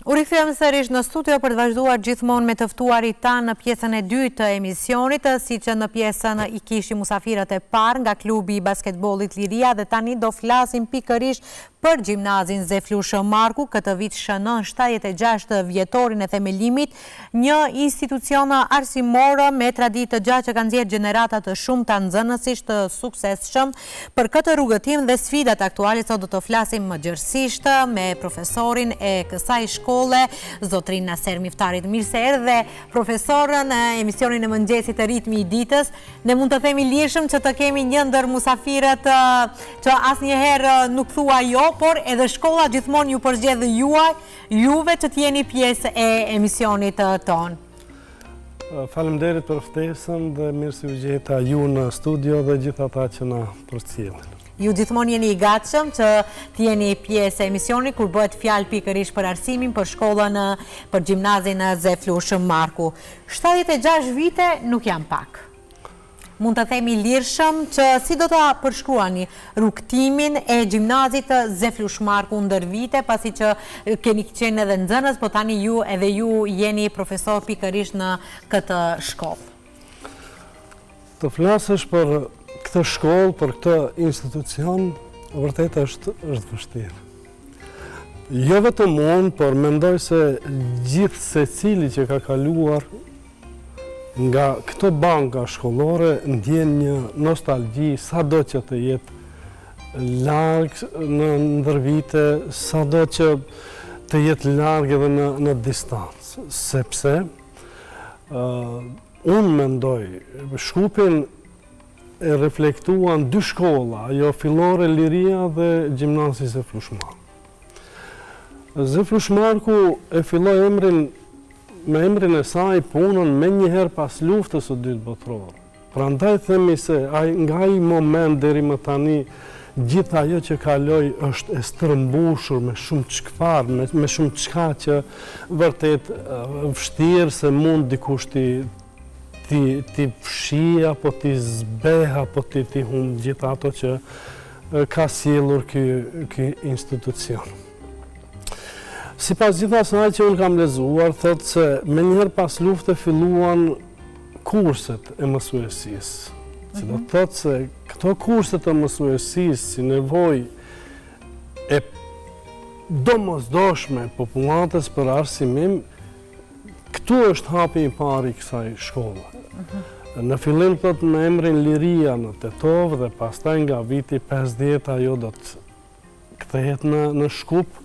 U rikthyem sërish në studio për të vazhduar gjithmonë me të ftuarit tanë në pjesën e dytë të emisionit, siç në pjesën i kishim musafirët e parë nga klubi i basketbollit Liria dhe tani do flasim pikërisht për gjimnazin Zeflush Marku, këtë vit shënon 76 vjetorin e themelimit, një institucion arsimor me traditë të gjatë që kanë nxjerrë gjenerata të shumta nxënësish të suksesshëm. Për këtë rrugëtim dhe sfidat aktuale sot do të flasim gjërësisht me profesorin e kësaj shkolle, zotrin Naser Miftarit. Mirë se erdhe profesorën në emisionin e mëngjesit të Ritmi i ditës. Ne mund të themi lirshëm që të kemi një ndër musafirët që asnjëherë nuk thua jo, por edhe shkolla gjithmonë ju përzgjedh juve që t'jeni pjesë e emisionit tonë. Faleminderit për ftesën dhe mirë se u gjeta ju në studio dhe gjithë ata që na përcjellin. Ju gjithmonë jeni i gatshëm që t'jeni pjesë e emisionit kur bëhet fjalë pikërisht për arsimin, për shkollën, për gjimnazin Zeflush Marku. 76 vite nuk janë pak. Mund të themi lirshëm që si do të përshkruani rrugtimin e gjimnazit Zeflush Marku ndër vite, pasi që keni qenë edhe nxënës, po tani ju jeni profesor pikërisht në këtë shkollë. Të flasësh për këtë shkollë, për këtë institucion, vërtet është vështirë. Jo vetëm unë, por mendoj se gjithë secili që ka kaluar nga këto banka shkollore ndjen një nostalgji, sado që të jetë largë në ndër vite, sado që të jetë largë edhe në distancë, sepse unë mendoj Shkupin e reflektuan dy shkolla, ajo fillore Liria dhe gjimnazi Zeflush Marku. Zeflush Marku e filloi me emrin e saj punën me njëherë pas luftës së dytë botërore. Prandaj themi se nga ai moment deri më tani gjithë ajo që kaloi është e stërmbushur me shumë çkfar, me shumë çka që vërtet vështirë se mund dikush ti fshi apo ti zbeh apo ti humb gjithë ato që ka sjellur ky institucion. Sipas gjithë asaj që unë kam lexuar, thotë se me njëherë pas lufte filluan kurset e mësuesisë. Që do thotë se këto kurset e mësuesisë si nevojë e domosdoshme popullatës për arsimim, këtu është hapi i parë i kësaj shkolle. Në fillim thotë me emrin Liria në Tetov dhe pastaj nga viti 50 ajo do të kthehet në Shkup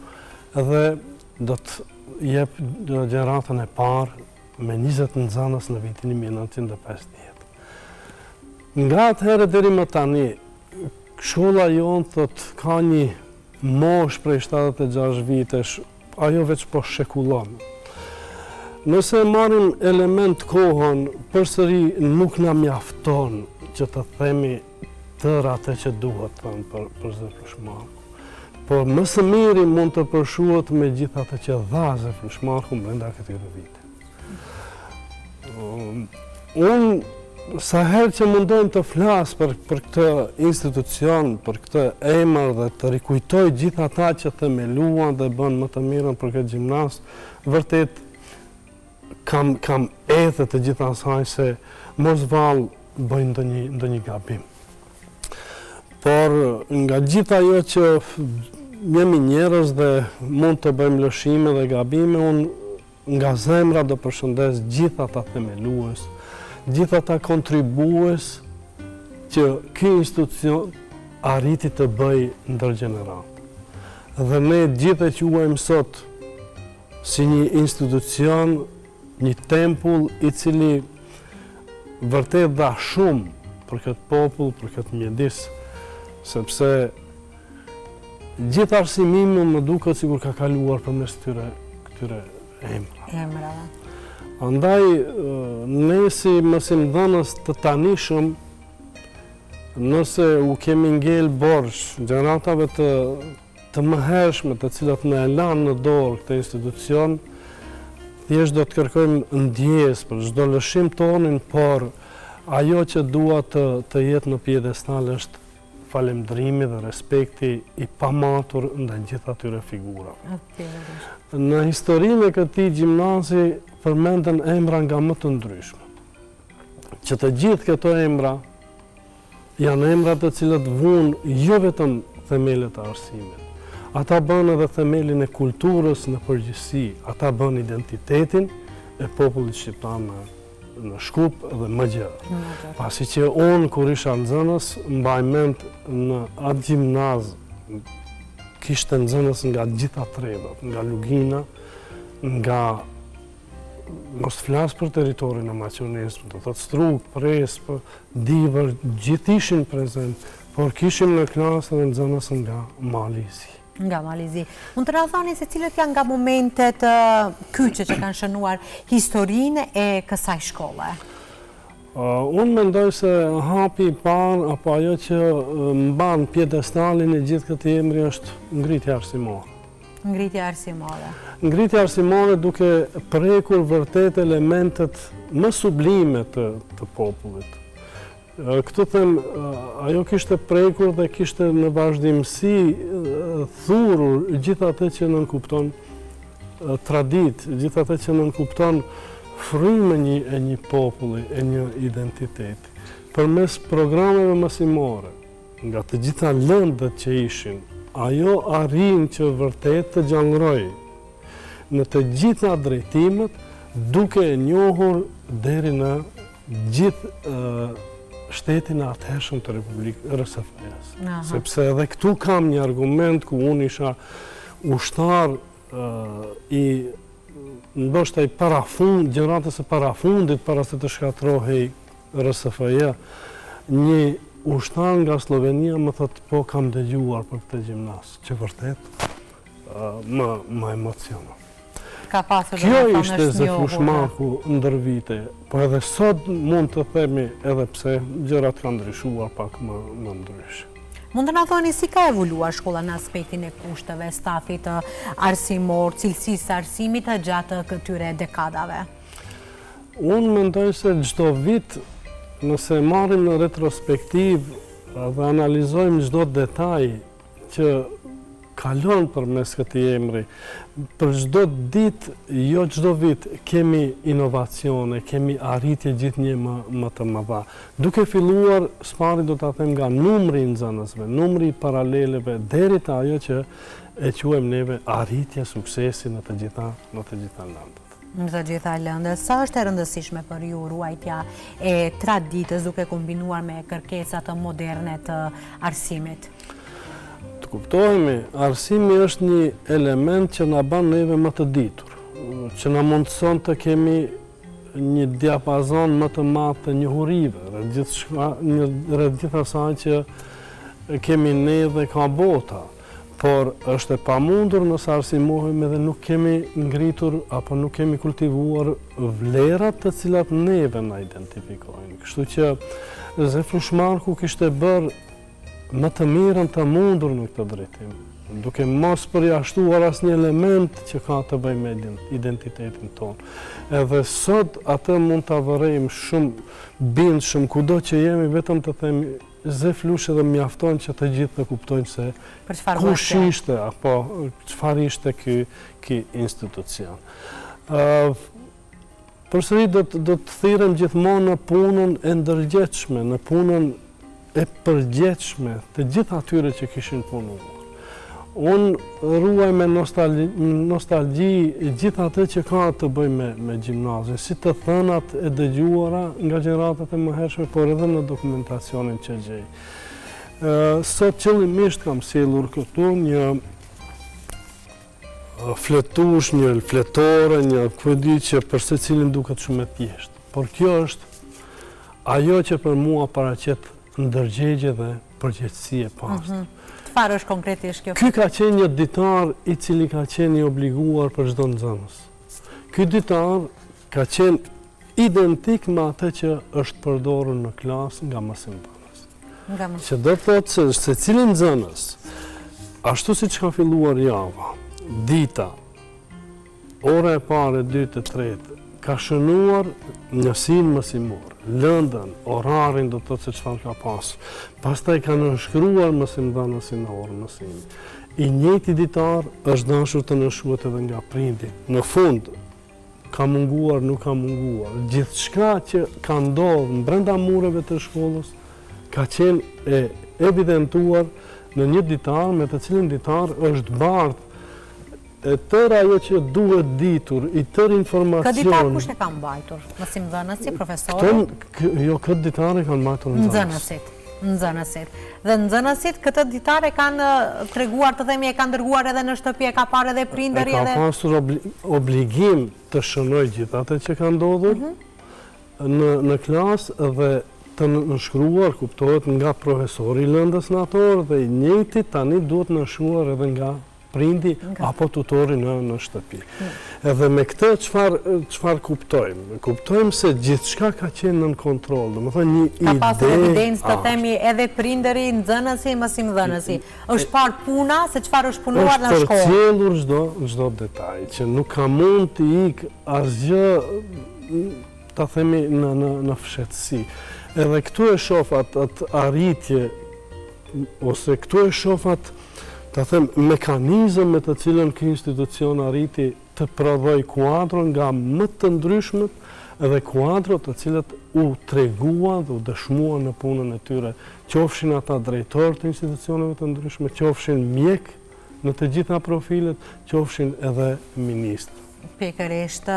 dhe do të jep gjeneratën e parë me 20 nxënës në vitin 1950. Nga atëherë deri më tani, shkolla jonë thotë ka një moshë prej 76 vitesh, ajo veç po shekullon. Nëse marrim element kohën, përsëri nuk na mjafton që të themi tërë atë që duhet thënë për Zeflush Marku. Por më së miri mund të përshuhet me gjithë atë që dha Zeflush Marku brenda këtyre viteve. Unë sa herë që mundojmë të flas për këtë institucion, për këtë emër dhe të rikujtoj gjithë ata që themeluan dhe bën më të mirën për këtë gjimnaz, vërtet kam edhe të gjithë asaj se mos vallë bëjnë ndonjë gabim. Por nga gjithë ajo që jemi njerëz dhe mund të bëjmë lëshime dhe gabime, unë nga zemra do përshëndes gjithë ata themelues, gjithë ata kontribues që ky institucion arriti të bëjë ndër gjenerat. Dhe ne gjithë e quajmë sot si një institucion, një tempull i cili vërtet dha shumë për këtë popull, për këtë mjedis, sepse gjithë arsimimi më duket sikur ka kaluar përmes këtyre emrave. Andaj ne si mësimdhënës të tanishëm, nëse u kemi ngel borxh gjeneratave të mëhershme të cilat na e lanë në dorë këtë institucion, thjesht do të kërkojmë ndjesë për çdo lëshim tonin, por ajo që dua të jetë në piedestal është falëndrimi dhe respekti i pamatur ndaj gjithë atyre figurave. Në historinë e këtij gjimnazi përmenden emra nga më të ndryshme. Që të gjithë këto emra janë emra të cilët vuajnë jo vetëm themelet e arsimit. Ata bën edhe themelin e kulturës në përgjithësi, ata bën identitetin e popullit shqiptar në Shkup dhe më gjërë. Pasi që unë, kur isha nxënës, mbaj mend në atë gjimnaz, kishte nxënës nga gjitha tredat, nga Lugina, nga, mos flas për teritorin e Maqedonisë, do thotë Struk, Presp, Divër, gjithë ishin prezent, por kishim në klasë dhe nxënës nga Malizi. Nga Malizi. Mund të na thoni se cilët janë nga momentet kyçe që kanë shënuar historinë e kësaj shkolle? Unë mendoj se hapi i parë apo ajo që mban pjedestalin e gjithë këtij emri është ngritja arsimore. Ngritja arsimore. Ngritja arsimore duke prekur vërtet elementet më sublime të popullit. Këtu them, ajo kishte prekur dhe kishte në vazhdimsi thurur gjithë atë që nënkupton tradit, gjithë atë që nënkupton frymën e një populli, e një identiteti. Përmes programeve mësimore, nga të gjitha lëndët që ishin, ajo arrin që vërtet të gjallëroj në të gjitha drejtimet, duke e njohur deri në gjithë shtetin e atëhershëm të Republikës RSF-s. Sepse edhe këtu kam një argument ku unë isha ushtar i ndoshta i gjeneratës së parafundit para se të shkatrohej RSF-ja, një ushtar nga Slovenia më thotë po kam dëgjuar për këtë gjimnaz, që vërtet më emocionon. Kjo ishte Zeflushmaku ndër vite, po edhe sot mund të themi edhe pse gjërat kanë ndryshuar pak më ndryshe. Mund të na thoni si ka evoluar shkolla në aspektin e kushteve, stafit arsimor, cilësisë së arsimit gjatë këtyre dekadave? Unë mendoj se çdo vit, nëse marrim në retrospektiv dhe analizojmë çdo detaj që kalon përmes këtij emri, për çdo ditë, jo çdo vit, kemi inovacione, kemi arritje gjithnjë më të mëdha. Duke filluar, spari do ta them nga numri i nxënësve, numri i paraleleve, deri te ajo që e quajmë neve arritje suksesi në të gjitha lëndët. Në të gjitha lëndët, sa është e rëndësishme për ju ruajtja e traditës duke kombinuar me kërkesat moderne të arsimit? Kuptohemi, arsimi është një element që na bën neve më të ditur, që na mundëson të kemi një diapazon më të madh të njohurive, rreth gjithë asaj që kemi ne dhe ka bota. Por është e pamundur nëse arsimohemi dhe nuk kemi ngritur apo nuk kemi kultivuar vlerat të cilat neve na identifikojnë. Kështu që Zeflushmaku kishte bërë më të mirën të mundur në këtë drejtim, duke mos përjashtuar asnjë element që ka të bëjë me identitetin tonë. Edhe sot atë mund ta vërejmë bindshëm kudo që jemi, vetëm të themi Zeflush dhe mjafton që të gjithë të kuptojnë se kush ishte apo çfarë ishte ky institucion. Përsëri do të thirrem gjithmonë në punën e ndërgjegjshme, në punën e përgjegjshme të gjithë atyre që kishin punuar. Unë ruaj me nostalgji gjithë atë që ka të bëjë me gjimnazin, si të thënat e dëgjuara nga gjeneratat e mëhershme, por edhe në dokumentacionin që gjej. Sot qëllimisht kam sjellur këtu një fletush, një fletore, një kuedi që për secilin duket shumë e thjeshtë. Por kjo është ajo që për mua paraqet ndërgjegje dhe përgjegjësi e pastër. Çfarë është konkretisht kjo? Ky ka qenë një ditar i cili ka qenë i obliguar për çdo nxënës. Ky ditar ka qenë identik me atë që është përdorur në klasë nga mësimdhënës. Që do të thotë se secili nxënës, ashtu siç ka filluar java, dita, ora e parë, e dytë, e tretë, ka shënuar njësin mësimor, lëndën, orarin do të thotë se çfarë ka pasur. Pastaj ka nënshkruar mësimdhënësi në orë mësimi. I njëjti ditar është dashur të nënshuhet edhe nga prindi. Në fund, ka munguar, nuk ka munguar. Gjithçka që ka ndodhur brenda mureve të shkollës ka qenë e evidentuar në një ditar me të cilin ditar është bardhë e tërë ajo që duhet ditur, i tërë informacion. Këtë ditar kush e ka mbajtur? Mësimdhënësi, profesorë? Jo, këtë ditar e kanë mbajtur nxënësit. Dhe nxënësit këtë ditar e kanë treguar, të themi, e kanë dërguar edhe në shtëpi, e ka parë edhe prindëri edhe... E ka pasur obligim të shënoj gjithë atë që ka ndodhur në klasë dhe të nënshkruar, kuptohet, nga profesori lëndës nator dhe i njëjti tani duhet nënshkruar edhe nga prindi apo tutori në shtëpi. Edhe me këtë çfarë kuptojmë? Kuptojmë se gjithçka ka qenë në kontroll. Domethënë një ide. Ka pasur evidencë të themi edhe prindëri, nxënësi, mësimdhënësi. Është parë puna se çfarë është punuar në shkollë. Është përcjellur çdo detaj, që nuk ka mund të ik asgjë, ta themi, në fshehtësi. Edhe këtu e shoh atë arritje, ose këtu e shoh atë, ta them, mekanizëm me të cilën ky institucion arriti të prodhoj kuadro nga më të ndryshmet edhe kuadro të cilët u treguan dhe u dëshmuan në punën e tyre, qofshin ata drejtorë të institucioneve të ndryshme, qofshin mjek në të gjitha profilet, qofshin edhe ministrë. Pikërisht.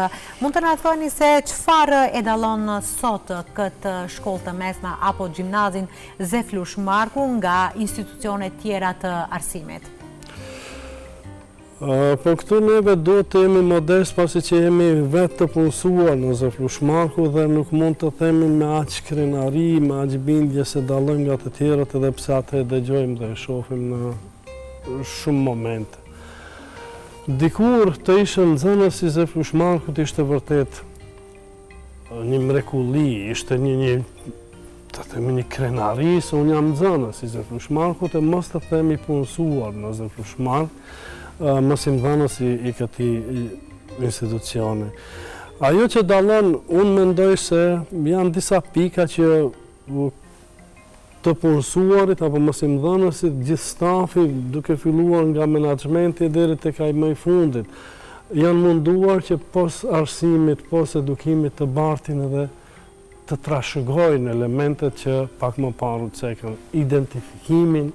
Mund të na thoni se çfarë e dallon sot këtë shkollë të mesme apo gjimnazin Zeflush Marku nga institucionet tjera të arsimit? Po këtu neve do të jemi modest pasi që jemi vetë të punësuar në Zeflush Marku dhe nuk mund të themi me aq krenari, me aq bindje se dallojmë nga të tjerët edhe pse atë e dëgjojmë dhe e shohim në shumë momente. Dikur të ishte nxënës si Zeflush Markut ishte vërtet një mrekulli, ishte një krenari se unë jam nxënës si Zeflush Markut e mos të themi punësuar në Zeflush Mark, mësimdhënës i këtij institucioni. Ajo që dallon, unë mendoj se janë disa pika që të punësuarit apo mësimdhënësit, gjithë stafi, duke filluar nga menaxhmenti deri tek ai më i fundit, janë munduar që pos arsimit, pos edukimit të bartin edhe të trashëgojnë elementet që pak më parë u cekën, identifikimin,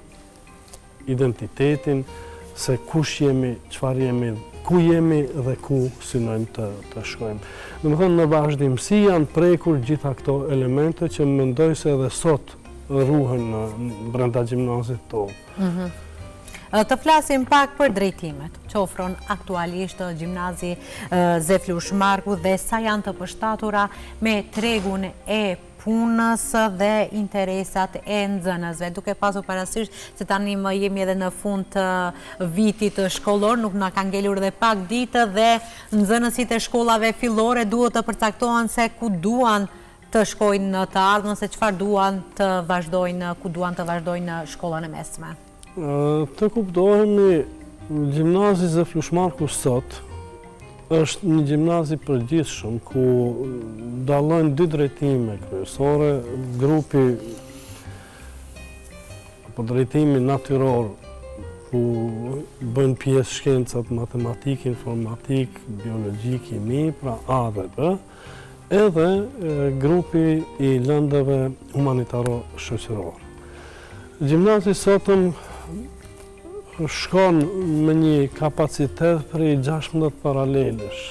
identitetin, se kush jemi, çfarë jemi, ku jemi dhe ku synojmë të shkojmë. Domethënë në vazhdimsi janë prekur gjitha këto elemente që mendoj se edhe sot ruhen brenda gjimnazit tonë. Të flasim pak për drejtimet që ofron aktualisht gjimnazi Zeflush Marku dhe sa janë të përshtatura me tregun e punës dhe interesat e nxënësve, duke pasur parasysh se tani më jemi edhe në fund të vitit shkollor, nuk na ka ngelur edhe pak ditë dhe nxënësit e shkollave fillore duhet të përcaktohen se ku duan të shkojnë në të ardhmen, se çfarë duan të vazhdojnë, ku duan të vazhdojnë shkollën e mesme. Të kuptohemi, gjimnazi Zeflush Marku sot është një gjimnazi përgjithshëm ku dallojnë dy drejtime kryesore, grupi apo drejtimi natyror ku bën pjesë shkencat matematik, informatik, biologjik, kimi, pra A dhe B, edhe grupi i lëndëve humanitaro-shoqëror. Gjimnazi sotëm shkon me një kapacitet për 16 paralelesh.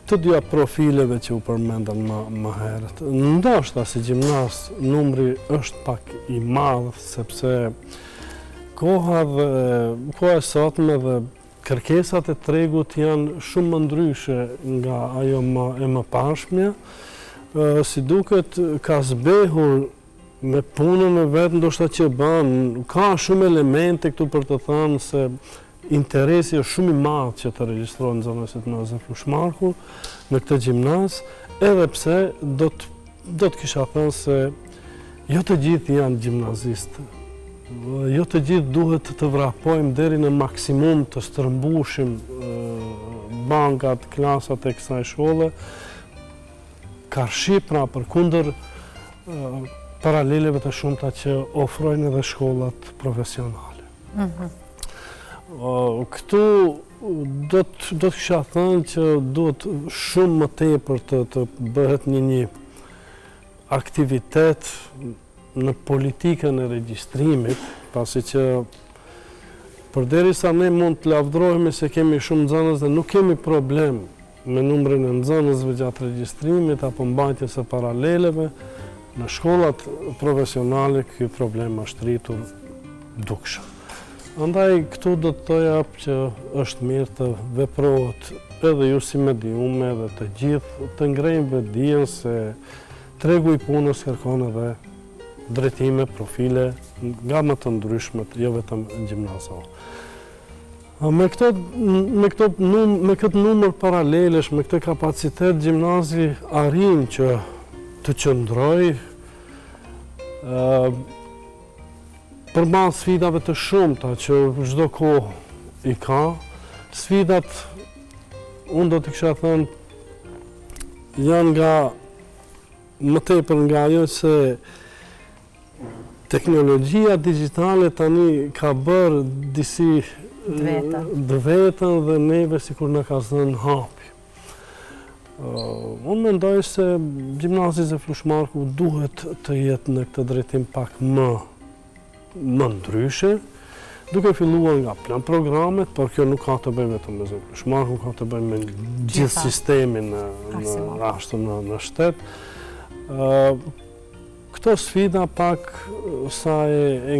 Të dyja profileve që u përmendën më herët. Ndoshta si gjimnaz numri është pak i madh sepse koha e sotme dhe kërkesat e tregut janë shumë më ndryshe nga ajo më pashmja. Si duket ka zbehur me punën e vetë ndoshta që bën, ka shumë elemente këtu për të thënë se interesi është shumë i madh që të regjistrohen nxënësit në Zeflush Marku në këtë gjimnaz, edhe pse do të kisha thënë se jo të gjithë janë gjimnazistë. Jo të gjithë duhet të vrapojmë deri në maksimum të stërmbushim bankat, klasat e kësaj shkolle, ka shqipra për kundër paraleleve të shumta që ofrojnë edhe shkollat profesionale. Këtu do të kisha thënë që duhet shumë më tepër të bëhet një aktivitet në politikën e regjistrimit, pasi që përderisa ne mund të lavdrohemi se kemi shumë nxënës dhe nuk kemi problem me numrin e nxënësve gjatë regjistrimit apo mbajtjes së paraleleve, në shkollat profesionale ky problem është rritur dukshëm. Andaj këtu do të thoja që është mirë të veprohet edhe ju si mediume dhe të gjithë të ngrejnë vetdijen se tregu i punës kërkon edhe drejtime, profile nga më të ndryshmet, jo vetëm gjimnazor. Me këtë numër paralelesh, me këtë kapacitet, gjimnazi arrin që të qëndroj përmbas sfidave të shumta që çdo kohë i ka. Sfidat, unë do të kisha thënë, janë nga më tepër nga ajo se teknologjia digjitale tani ka bërë disi dëvetën dhe neve sikur na ka zënë hapi. Unë mendoj se gjimnazi Zeflush Marku duhet të jetë në këtë drejtim pak më ndryshe, duke filluar nga plan programet, por kjo nuk ka të bëjë vetëm me Zeflush Marku, ka të bëjë me gjithë sistemin në shtet. Këto sfida pak sa e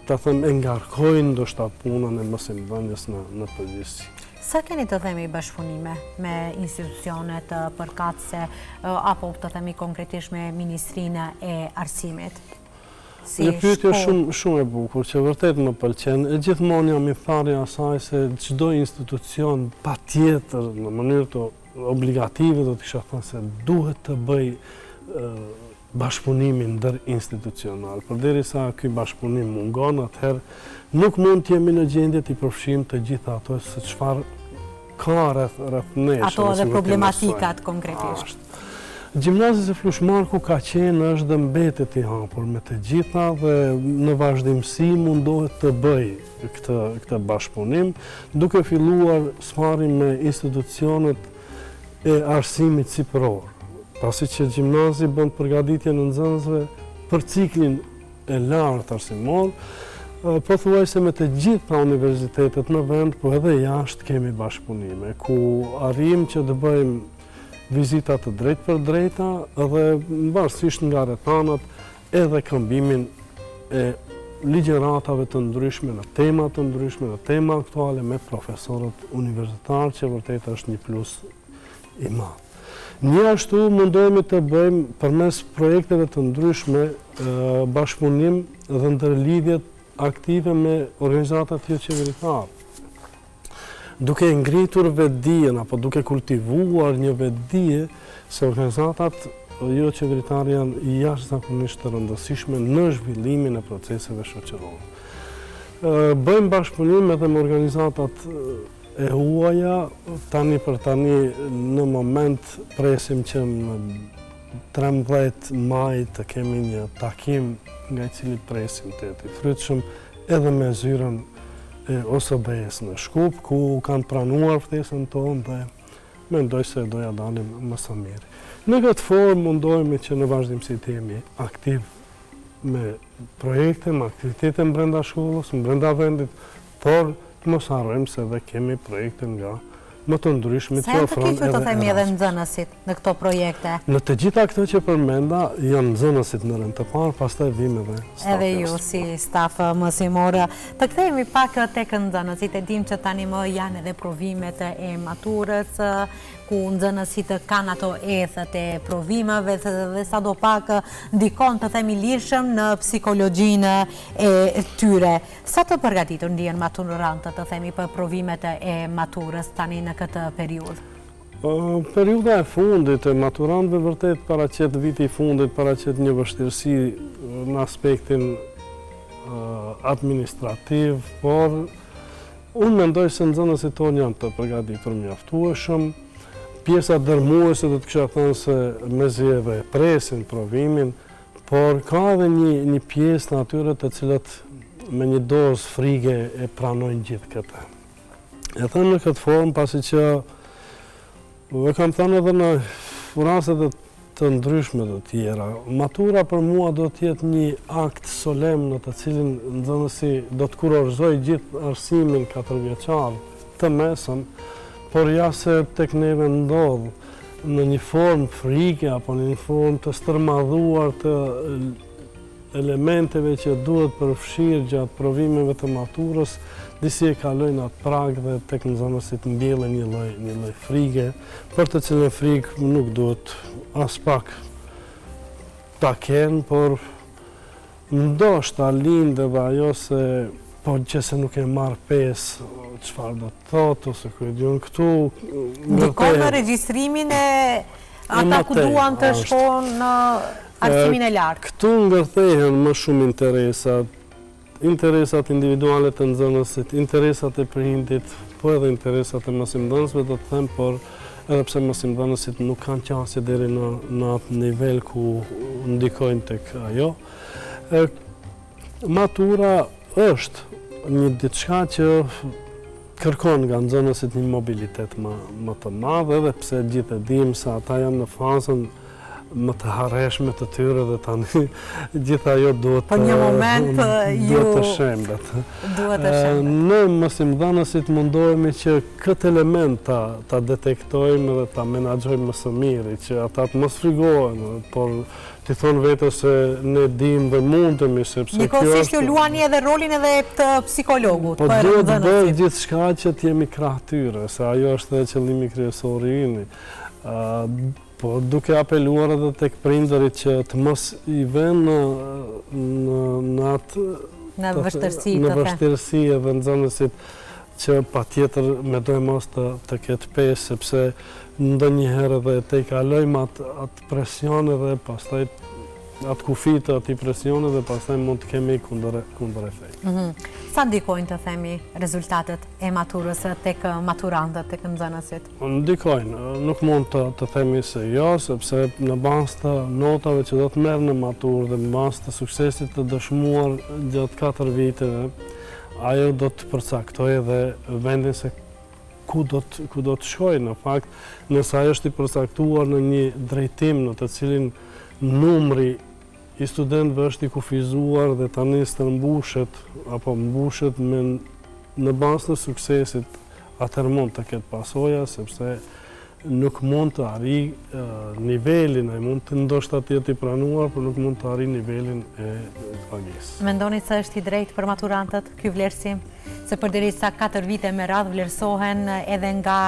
ngarkojnë ndoshta punën e mësimdhënies në përgjithësi. Sa keni të themi bashkëpunime me institucionet përkatëse apo të themi konkretisht me Ministrinë e Arsimit? Një pyetje shumë e bukur që vërtet më pëlqen. Gjithmonë jam i tharë asaj se çdo institucion patjetër në mënyrë të obligative do të kisha thënë se duhet të bëj bashkëpunimin ndërinstitucional. Përderisa ky bashkëpunim mungon, atëherë nuk mund të jemi në gjendje të përfshijmë të gjitha ato se çfarë ka rreth nesh. Ato edhe problematikat konkretisht. Gjimnazi Zeflush Marku ka qenë, është dhe mbetet i hapur me të gjitha dhe në vazhdimsi mundohet të bëj këtë bashkëpunim, duke filluar sfarin me institucionet e arsimit sipëror. Pasi që gjimnazi bën përgatitje në nxënësve për ciklin e lartë arsimor, pothuajse me të gjitha universitetet në vend, po edhe jashtë kemi bashkëpunime, ku arrim që të bëjmë vizita të drejtë për drejta dhe varësisht nga rrethanat edhe këmbimin e ligjëratave të ndryshme në tema të ndryshme, në tema aktuale me profesorët universitarë, që vërtet është një plus i madh. Njështu mundohemi të bëjmë përmes projekteve të ndryshme bashkëpunim dhe ndërlidhjet aktive me organizatat jo qeveritare. Duke ngritur vetdijen apo duke kultivuar një vetdije se organizatat jo qeveritare janë jashtëzakonisht të rëndësishme në zhvillimin e proceseve shoqërore. Bëjmë bashkëpunim edhe me organizatat e huaja, tani për tani në moment presim që në 13 maj të kemi një takim nga i cili presim të jetë i frytshëm edhe me zyrën e OSBE-s në Shkup, ku kanë pranuar ftesën tonë dhe mendoj se doja dalim më së miri. Në këtë formë mundohemi që në vazhdimsi të jemi aktiv me projekte, me aktivitete brenda shkollës, brenda vendit, por të mos harrojmë se dhe kemi projekte nga më të ndryshme që ofron edhe Erasmus. Sa të themi edhe nxënësit në këto projekte? Në të gjitha këto që përmenda janë nxënësit në rënd të parë, pastaj vim edhe staf. Edhe ju si staf mësimor. Të kthehemi pak tek nxënësit, e dim që tani më janë edhe provimet e maturës, ku nxënësit kanë ato ethet e provimeve dhe sadopak ndikon të themi lirshëm në psikologjinë e tyre. Sa të përgatitur ndihen maturantët të themi për provimet e maturës tani në këtë periudhë? Periuda e fundit e maturantëve vërtet paraqet viti i fundit, paraqet një vështirësi në aspektin administrativ, por Unë mendoj se nxënësit tonë janë të përgatitur mjaftueshëm. Pjesa dërmuese do të kisha thënë se mezi edhe presin provimin, por ka edhe një pjesë në atyre të cilët me një dozë frige e pranojnë gjithë këtë. E thënë në këtë formë, pasi që e kam thënë edhe në raste të ndryshme të tjera. Matura për mua do të jetë një akt solem në të cilin nxënësi do të kurorëzoj gjithë arsimin 4 vjeçar të mesëm, por ja se tek neve ndodh në një formë frike apo në një formë të stërmadhuar të elementeve që duhet përfshirë gjatë provimeve të maturës, disi e kalojnë atë prag dhe tek nxënësit mbjellën një lloj frike, për të cilën frikë nuk duhet as pak ta kenë, por ndoshta lindeve ajo se po që se nuk e marrë pesë, çfarë do të thotë, ose ku e diun këtu. Ndikon në regjistrimin e ata ku duan të shkojnë në arsimin e lartë. Këtu ngërthehen më shumë interesat individuale të nxënësit, interesat e prindit, po edhe interesat e mësimdhënësve, do të them, por edhe pse mësimdhënësit nuk kanë qasje deri në atë nivel ku ndikojnë tek ajo. Matura është një diçka që kërkon nga nxënësit një mobilitet më të madh, edhe pse gjithë e dim se ata janë në fazën më të harreshme të tyre dhe tani gjithë ajo duhet për një moment të shembet. Ne mësimdhënësit mundohemi që këtë element ta detektojmë dhe ta menaxhojmë më së miri, që ata të mos frigohen, por ti thonë vetë se ne dim dhe mundemi, sepse njëkohësisht ju luani edhe rolin edhe të psikologut. Po duhet të bëjë gjithçka që të jemi krah tyre, se ajo është edhe qëllimi kryesor i ynë. Po duke apeluar edhe tek prindërit që të mos i vënë në atë në vështirësi edhe nxënësit që patjetër mendoj mos të ketë pesë, sepse ndonjëherë edhe te i kalojmë atë presion edhe pastaj atë kufi të atij presioni dhe pastaj mund të kemi kundër efekt. Sa ndikojnë të themi rezultatet e maturës tek maturantët, tek nxënësit? Ndikojnë, nuk mund të themi se jo, sepse në bazë të notave që do të merr në maturë dhe në bazë të suksesit të dëshmuar gjatë 4 viteve, ajo do të përcaktojë edhe vendin se ku do të shkojë. Në fakt, nëse ajo është i përcaktuar në një drejtim në të cilin numri i studentëve është i kufizuar dhe tani stërmbushet apo mbushet në bazë të suksesit, atëherë mund të ketë pasoja, sepse nuk mund të arrijë nivelin, ai mund të ndoshta të jetë i pranuar, por nuk mund të arrijë nivelin e pagesës. Mendoni se është i drejtë për maturantët ky vlerësim? Se përderisa 4 vite me radhë vlerësohen edhe nga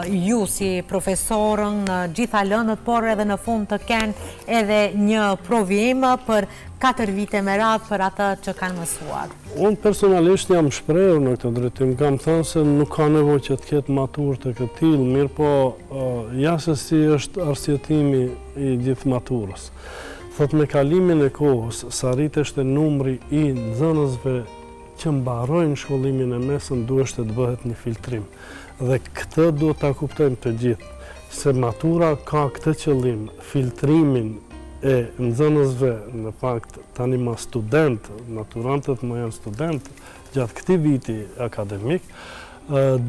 ju si profesorën në gjitha lëndët, por edhe në fund të kenë edhe një provim për 4 vite me radhë për atë që kanë mësuar. Unë personalisht jam shprehur në këtë drejtim, kam thënë se nuk ka nevojë që të ketë maturë të këtij tillë, mirë po jashtësi është arsjetimi i gjithë maturës. Thot me kalimin e kohës, sa rriteshte numri i nxënësve që mbarojnë shkollimin e mesëm, duhet të bëhet një filtrim. Dhe këtë duhet ta kuptojmë të gjithë, se matura ka këtë qëllim, filtrimin e nxënësve, në fakt tani ma student, maturantët ma janë student, gjatë këtij viti akademik,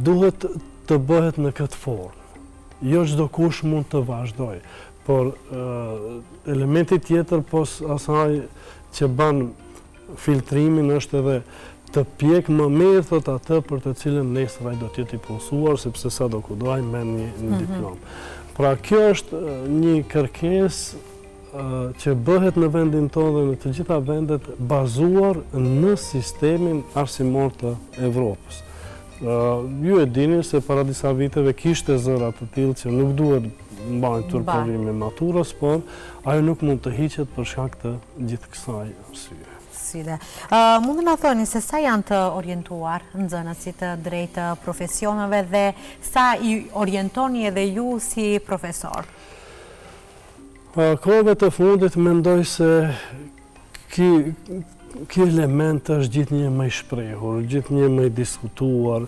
duhet të bëhet në këtë formë. Jo çdo kush mund të vazhdoj, por elementi tjetër pos asaj që ban filtrimin është edhe të pjek më mirë thot atë për të cilën nesër ai do të jetë i punësuar, sepse sa do kudo ai merr një diplomë. Pra kjo është një kërkesë që bëhet në vendin tonë dhe në të gjitha vendet bazuar në sistemin arsimor të Evropës. Ju e dini se para disa viteve kishte zëra të tillë që nuk duhet mbajtur provimi maturës, por ajo nuk mund të hiqet për shkak të gjithë kësaj arsye. Mund të na thoni se sa janë të orientuar nxënësit drejt profesioneve dhe sa i orientoni edhe ju si profesor? Kohëve të fundit mendoj se Ky element është gjithnjë më i shprehur, gjithnjë më i diskutuar,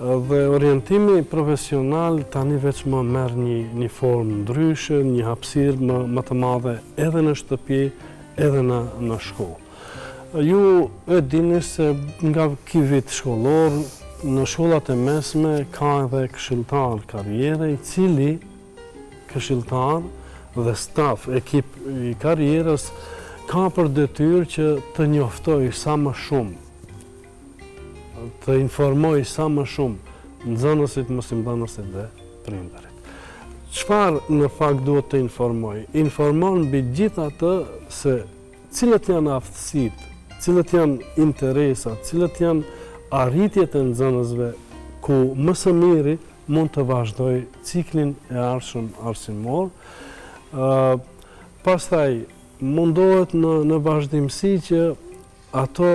dhe orientimi profesional tani veç më merr një formë ndryshe, një hapësirë më të madhe edhe në shtëpi, edhe në shkollë. Ju e dini se nga ky vit shkollor, në shkollat e mesme ka edhe këshilltar karriere, i cili këshilltar dhe staf, ekip i karrierës ka për detyrë që të njoftoj sa më shumë, të informoj sa më shumë nxënësit, mësimdhënësit dhe prindërit. Çfarë në fakt duhet të informoj? Informon mbi gjithë atë se cilët janë aftësitë, cilët janë interesat, cilët janë arritjet e nxënësve ku më së miri mund të vazhdoj ciklin e ardhshëm arsimor. Pastaj mundohet në vazhdimsi që ato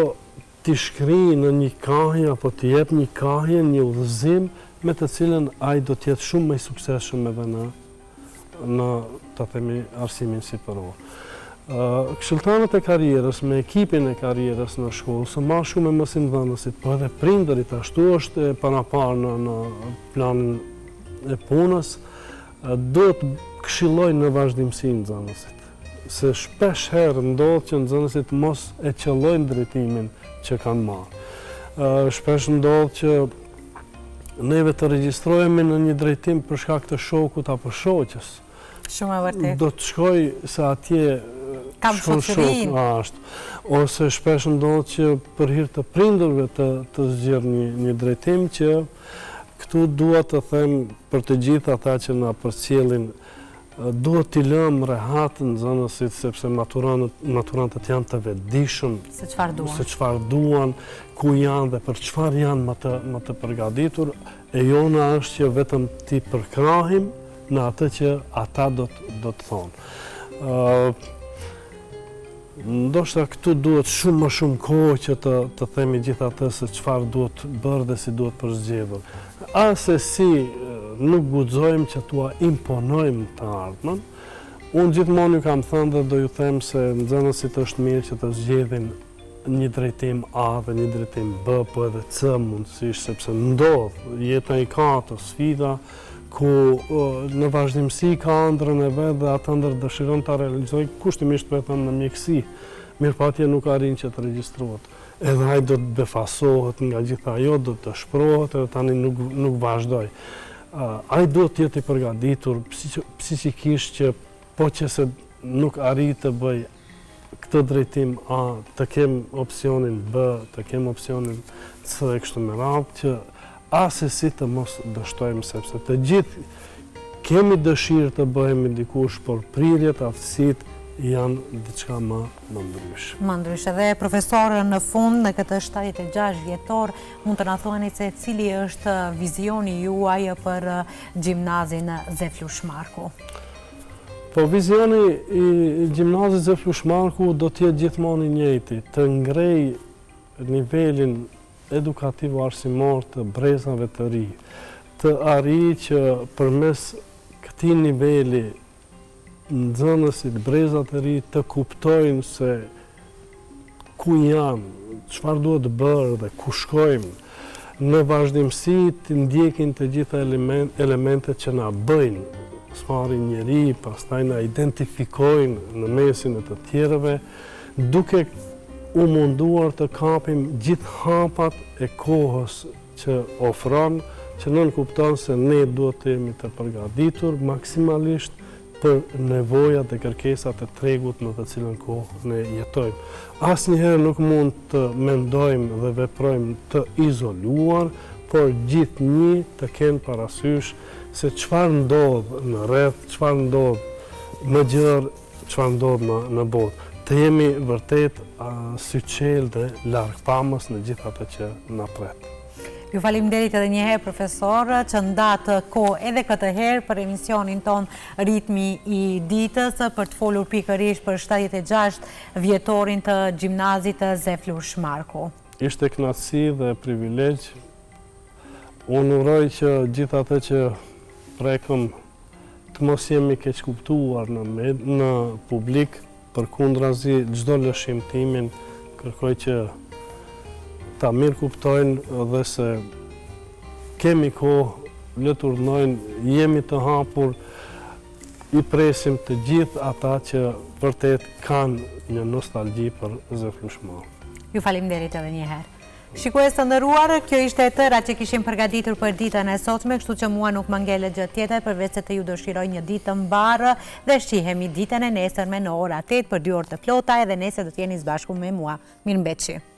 t'i shkrijë në një kahje apo t'i jep një kahje, një udhëzim me të cilën ai do t'jetë shumë më i suksesshëm edhe në të themi arsimin superior. Këshilltarët e karrierës me ekipin e karrierës në shkollë, së bashku me mësimdhënësit, po edhe prindërit ashtu është e paraparë në planin e punës, do të këshillojnë në vazhdimsi nxënësit. Se shpesh herë ndodh që nxënësit mos e qëllojnë drejtimin që kanë marrë. Shpesh ndodh që neve të regjistrohemi në një drejtim për shkak të shokut apo shoqës. Shumë e vërtetë. Do të shkoj se atje kam shoqërinë. Ose shpesh ndodh që për hir të prindërve të zgjedh një drejtim që këtu dua të them për të gjithë ata që na përcjellin, duhet t'i lëmë rehat nxënësit sepse maturantët janë të vetëdijshëm se çfarë duan, ku janë dhe për çfarë janë më të përgatitur, e jona është që vetëm t'i përkrahim në atë që ata do të thonë. Ndoshta këtu duhet shumë më shumë kohë që të themi gjithë atë se çfarë duhet bërë dhe si duhet përzgjedhur. Ase si nuk guxojmë që t'ua imponojmë të ardhmen. Unë gjithmonë ju kam thënë dhe do ju them se nxënësit është mirë që të zgjedhin një drejtim A dhe një drejtim B, po edhe C mundësisht, sepse ndodh, jeta i ka të sfida ku në vazhdimsi ka ëndrrën e vet dhe ata ëndër dëshiron ta realizojë kushtimisht vetëm në mjekësi. Mirëpatje nuk arrin që të regjistrohet. Edhe ai do të befasohet nga gjitha ajo, do të shprohet edhe tani nuk vazhdoj. Ai duhet të jetë i përgatitur psikikisht që po që se nuk arrit të bëj këtë drejtim A, të kem opsionin B, të kem opsionin C e kështu me radhë, që asesi të mos dështojmë, sepse të gjithë kemi dëshirë të bëhemi dikush, por prirjet, aftësitë janë diçka më ndryshe. Më ndryshe. Dhe profesorë, në fund, në këtë 76 vjetor, mund të na thuani se cili është vizioni juaj për gjimnazin Zeflush Marku? Po vizioni i gjimnazit Zeflush Marku do t'jetë gjithmonë i njëjti, të ngrej nivelin edukativ arsimor të brezave të ri, të arrijë që përmes këtij niveli nxënësit, brezat e ri të kuptojnë se ku janë, çfarë duhet bërë dhe ku shkojmë, në vazhdimsi të ndjekin të gjitha elementet që na bëjnë sfarin njeri, pastaj na identifikojnë në mesin e të tjerëve, duke u munduar të kapim gjithë hapat e kohës që ofron, që nën kupton se ne duhet të jemi të përgatitur maksimalisht për nevojat dhe kërkesat e tregut në të cilën kohë ne jetojmë. Asnjëherë nuk mund të mendojmë dhe veprojmë të izoluar, por gjithnjë të kenë parasysh se çfarë ndodh në rreth, çfarë ndodh më gjerë, çfarë ndodh në botë. Të jemi vërtet syçel dhe largpamës në gjithë ato që na pret. Ju faleminderit edhe një herë, profesor, që ndatë kohë edhe këtë herë për emisionin ton Ritmi i ditës, për të folur pikërisht për 76 vjetorin të gjimnazit Zeflush Marku. Ishte kënaqësi dhe privilegj. Unë uroj që gjithë atë që prekëm të mos jemi keq kuptuar në publik, përkundrazi çdo lëshimtimin kërkoj që ta mirë kuptojnë dhe se kemi kohë, le të urnojnë, jemi të hapur, i presim të gjithë ata që vërtet kanë një nostalgji për Zëflushmar. Ju faleminderit edhe një herë. Shikues të nderuar, kjo ishte e tëra që kishim përgatitur për ditën e sotme, kështu që mua nuk më ngele gjë tjetër përveç se të ju dëshiroj një ditë të mbarë dhe shihemi ditën e nesërme në ora 8 për 2 orë të plota, edhe nesër do të jeni së bashku me mua. Mirëmbëjtje.